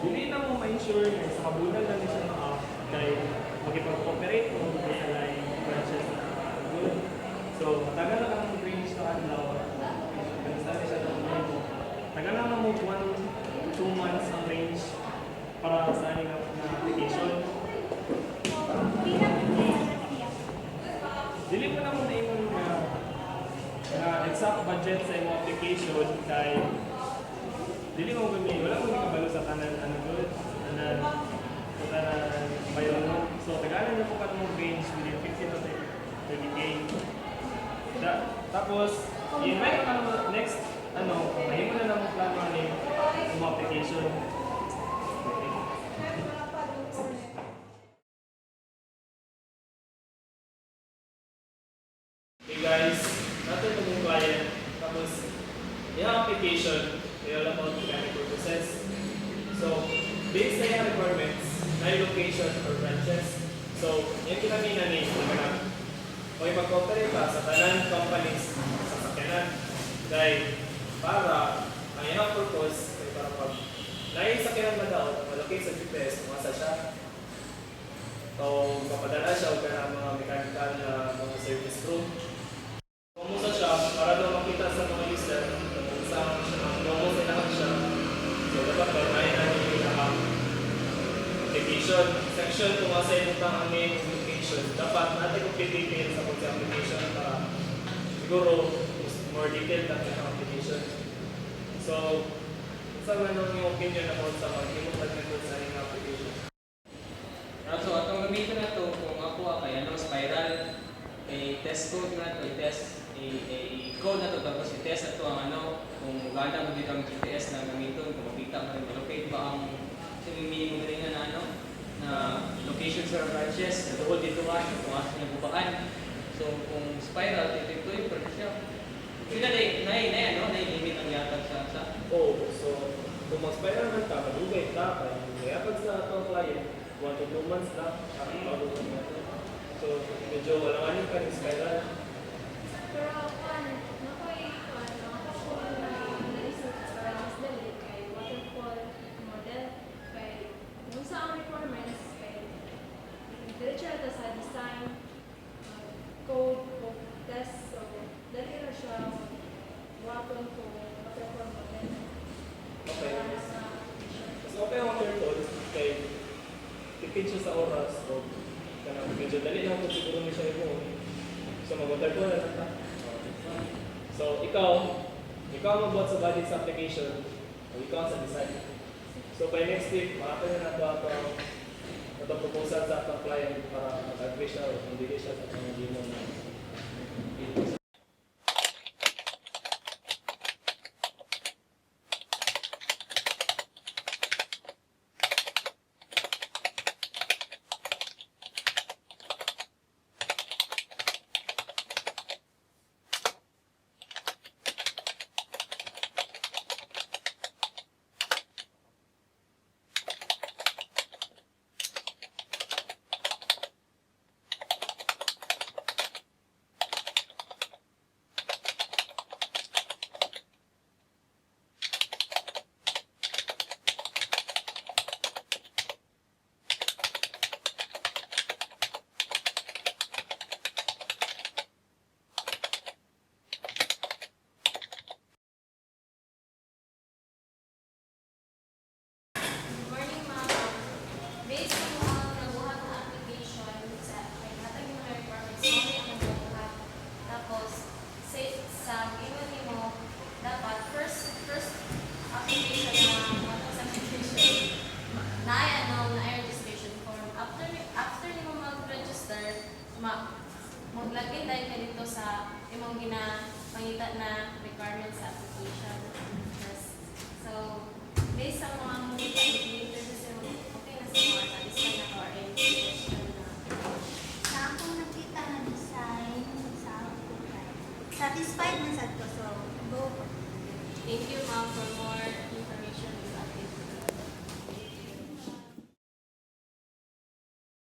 Dili na mo ma-ensure na sa kabulan lang siya na kay makipag-cooperate mo sa line branches na good. So, matagal na lang ang range na adlaw. Ganun siya na mo. Tagal na mo 1-2 months ang range para sa aning na application. Dili mo na mo na-ingon na exact budget sa imong application kay dili mo gumi, wala mo kabalo sa kanan ano good, kanan bayon mo. So tagalan na po katong range within 15 to 30K. Tapos, i-invite ka na next mahimo na lang plano ni imong application. Okay guys, natin itong client. Tapos, yung application all about mechanic purposes. So, based sa yung requirements, may location or branches. So, yung kinamina ni kung ipag-cooperate ka sa tanan companies sa sakyanan. Dahil para ang iyong purpose, ay para pag nai sakyanan na daw, malocate sa GPS, kumasa siya. So, papadala siya o kaya mga mechanical na mga service crew. Kumusta siya, para daw makita sa mga user, kung saan siya, siya. So, dapat pag-main natin yung application. Section kung asa yung ang main application. Dapat natin kung detail sa kung application para siguro more detailed ang application. So, saan nga nung yung opinion na kung sa pag-imutag na sa yung application? So, atong gamitin na ito kung ako kay spiral, test code na ito, i-test i-code na ito, tapos i-test na ito ang kung gana mo dito ang GPS na gamiton, kung makita mo rin, malocate ba ang minimum rin na na location sa branches, na doon dito ka, kung asa niya bubaan. So, kung spiral, ito yung pwede siya. Sila na-limit ang yatag sa So, kung mag-spiral man ka, madugay ka, kaya yatag sa itong client, 1 to 2 months na, bago ka naman. So, medyo walang ka ng spiral. Pero na-research para mas dali kay waterfall model kay kung sa ang requirements kay diretso na sa design code o test so dali na siya wapon ko waterfall model. Okay. So, okay ang waterfall kay tipid siya sa oras so medyo dali lang kung siguro may siya ito. So, mag-waterfall na ito. So, ikaw magbuhat sa budget sa application o ikaw sa design. So, by next week, makakaya na ito itong proposal sa atong client para mag-agree siya o hindi siya sa mga demo na maglagay tayo ka dito sa imong ginapangita na requirements sa application. Yes. So, based sa mga interview sa okay na sa mga satisfied na or any suggestion na Sa akong nakita na design sa ako satisfied na sad ko, so go. thank you ma'am for more